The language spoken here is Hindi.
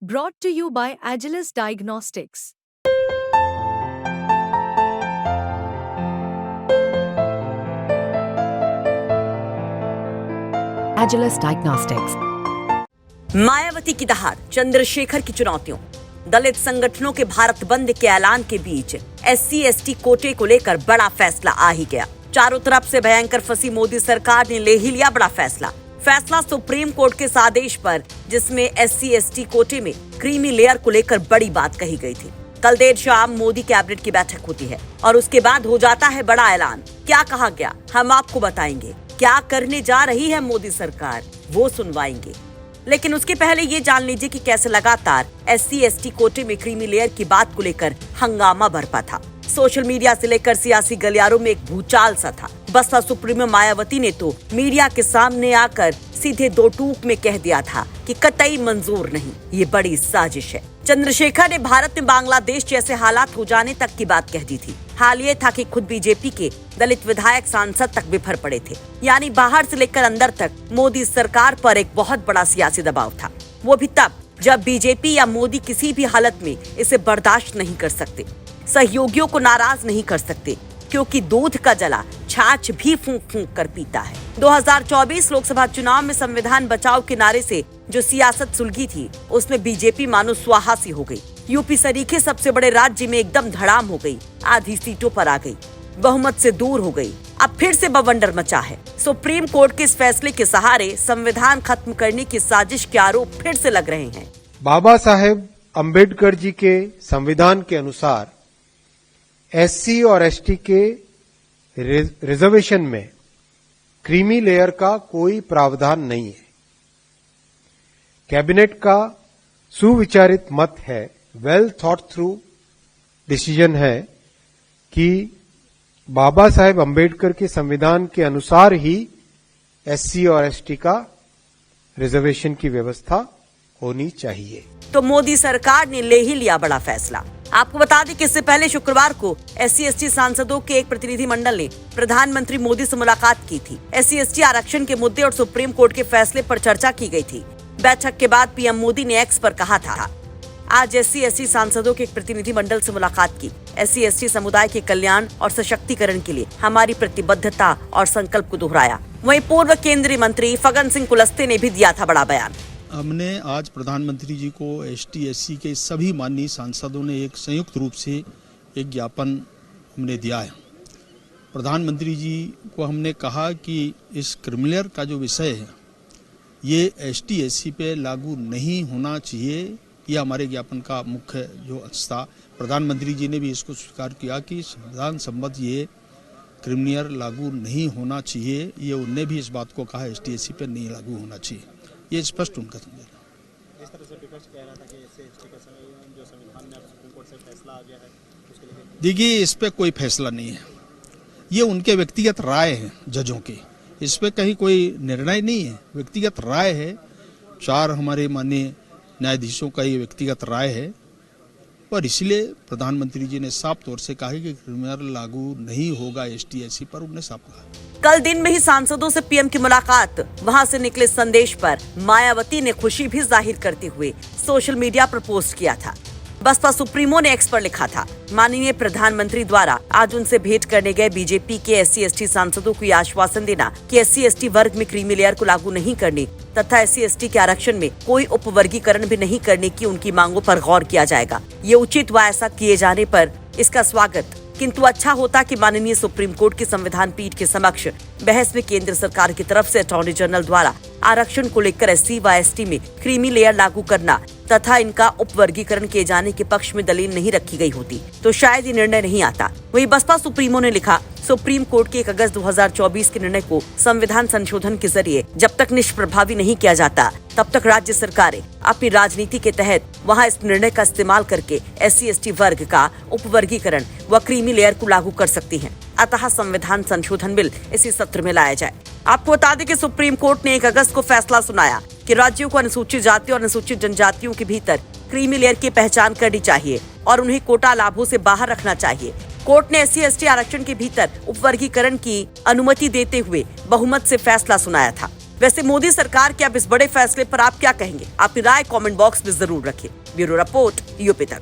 Brought to you by Agilus Diagnostics. Agilus Diagnostics. Mayawati की दहाड़, चंद्रशेखर की चुनौतियों, दलित संगठनों के भारत बंद के ऐलान के बीच SC/ST कोटे को लेकर बड़ा फैसला आ ही गया। चारों तरफ से भयंकर फंसी मोदी सरकार ने ले ही लिया बड़ा फैसला सुप्रीम कोर्ट के इस आदेश पर, जिसमें SC/ST कोटे में क्रीमी लेयर को लेकर बड़ी बात कही गई थी। कल देर शाम मोदी कैबिनेट की बैठक होती है और उसके बाद हो जाता है बड़ा ऐलान। क्या कहा गया हम आपको बताएंगे, क्या करने जा रही है मोदी सरकार वो सुनवाएंगे। लेकिन उसके पहले ये जान लीजिए कि कैसे लगातार SC/ST कोटे में क्रीमी लेयर की बात को लेकर हंगामा बरपा था। सोशल मीडिया से लेकर सियासी गलियारों में एक भूचाल सा था। बसपा सुप्रीमो मायावती ने तो मीडिया के सामने आकर सीधे दो टूक में कह दिया था कि कतई मंजूर नहीं, ये बड़ी साजिश है। चंद्रशेखर ने भारत में बांग्लादेश जैसे हालात हो जाने तक की बात कह दी थी। हाल ये था कि खुद बीजेपी के दलित विधायक सांसद तक बिफर पड़े थे, यानी बाहर से लेकर अंदर तक मोदी सरकार पर एक बहुत बड़ा सियासी दबाव था। वो भी तब जब बीजेपी या मोदी किसी भी हालत में इसे बर्दाश्त नहीं कर सकते, सहयोगियों को नाराज नहीं कर सकते, क्योंकि दूध का जला छाछ भी फूंक फूंक कर पीता है। 2024 लोकसभा चुनाव में संविधान बचाओ के नारे से जो सियासत सुलगी थी, उसमें बीजेपी मानो स्वाहासी हो गई। यूपी सरीखे सबसे बड़े राज्य में एकदम धड़ाम हो गई, आधी सीटों पर आ गई, बहुमत से दूर हो गई। अब फिर से बवंडर मचा है। सुप्रीम कोर्ट के इस फैसले के सहारे संविधान खत्म करने की साजिश के आरोप फिर से लग रहे हैं। बाबा साहेब अम्बेडकर जी के संविधान के अनुसार SC और ST के रिजर्वेशन में क्रीमी लेयर का कोई प्रावधान नहीं है। कैबिनेट का सुविचारित मत है, वेल थॉट थ्रू डिसीजन है कि बाबा साहेब अम्बेडकर के संविधान के अनुसार ही SC और ST का रिजर्वेशन की व्यवस्था होनी चाहिए। तो मोदी सरकार ने ले ही लिया बड़ा फैसला। आपको बता दें कि इससे पहले शुक्रवार को SC/ST सांसदों के एक प्रतिनिधि मंडल ने प्रधानमंत्री मोदी से मुलाकात की थी। SC/ST आरक्षण के मुद्दे और सुप्रीम कोर्ट के फैसले पर चर्चा की गई थी। बैठक के बाद PM मोदी ने X पर कहा था, आज SC/ST सांसदों के एक प्रतिनिधि मंडल से मुलाकात की। SC/ST समुदाय के कल्याण और सशक्तिकरण के लिए हमारी प्रतिबद्धता और संकल्प को दोहराया। वहीं पूर्व केंद्रीय मंत्री फग्गन सिंह कुलस्ते ने भी दिया था बड़ा बयान। हमने आज प्रधानमंत्री जी को ST/SC के सभी माननीय सांसदों ने एक संयुक्त रूप से एक ज्ञापन हमने दिया है। प्रधानमंत्री जी को हमने कहा कि इस क्रिमिनल का जो विषय है ये ST/SC पे लागू नहीं होना चाहिए। ये हमारे ज्ञापन का मुख्य जो अंश था। प्रधानमंत्री जी ने भी इसको स्वीकार किया कि संविधान सम्मत ये क्रिमिनल लागू नहीं होना चाहिए। ये उनने भी इस बात को कहा ST/SC पे नहीं लागू होना चाहिए। ये स्पष्ट उनका समझना। जिस तरह से विपक्ष कह रहा था कि SC/ST का जो संविधान में सुप्रीम कोर्ट से फैसला आ गया है, उसके लिए देखिए, इस पे कोई फैसला नहीं है। ये उनके व्यक्तिगत राय है जजों की, इस पे कहीं कोई निर्णय नहीं है, व्यक्तिगत राय है। 4 हमारे माननीय न्यायाधीशों का ये व्यक्तिगत राय है, पर इसलिए प्रधानमंत्री जी ने साफ तौर से कहा कि क्रिमिनल लागू नहीं होगा ST/SC पर, उन्होंने साफ कहा। कल दिन में ही सांसदों से PM की मुलाकात, वहां से निकले संदेश पर मायावती ने खुशी भी जाहिर करते हुए सोशल मीडिया पर पोस्ट किया था। बसपा सुप्रीमो ने X पर लिखा था, माननीय प्रधानमंत्री द्वारा आज उनसे भेंट करने गए बीजेपी के SC/ST सांसदों को यह आश्वासन देना कि SC/ST वर्ग में क्रीमी लेयर को लागू नहीं करने तथा SC/ST के आरक्षण में कोई उपवर्गीकरण भी नहीं करने की उनकी मांगों पर गौर किया जाएगा। ये उचित व ऐसा किए जाने पर इसका स्वागत, किंतु अच्छा होता कि माननीय सुप्रीम कोर्ट की संविधान पीठ के समक्ष बहस में केंद्र सरकार की तरफ से अटॉर्नी जनरल द्वारा आरक्षण को लेकर SC व ST में क्रीमी लेयर लागू करना तथा इनका उपवर्गीकरण किए जाने के पक्ष में दलील नहीं रखी गई होती तो शायद ये निर्णय नहीं आता। वहीं बसपा सुप्रीमो ने लिखा, सुप्रीम कोर्ट के 1 अगस्त 2024 के निर्णय को संविधान संशोधन के जरिए जब तक निष्प्रभावी नहीं किया जाता, तब तक राज्य सरकारें अपनी राजनीति के तहत वहां इस निर्णय का इस्तेमाल करके SC/ST वर्ग का उपवर्गीकरण व क्रीमी लेयर को लागू कर सकती हैं। अतः संविधान संशोधन बिल इसी सत्र में लाया जाए। आपको बता दें कि सुप्रीम कोर्ट ने 1 अगस्त को फैसला सुनाया कि राज्यों को अनुसूचित जाति और अनुसूचित जनजातियों के भीतर क्रीमी लेयर की पहचान करनी चाहिए और उन्हें कोटा लाभों से बाहर रखना चाहिए। कोर्ट ने SC/ST आरक्षण के भीतर उपवर्गीकरण की अनुमति देते हुए बहुमत से फैसला सुनाया था। वैसे मोदी सरकार के अब इस बड़े फैसले पर आप क्या कहेंगे? अपनी राय कमेंट बॉक्स में जरूर रखिए। ब्यूरो रिपोर्ट, यूपी तक।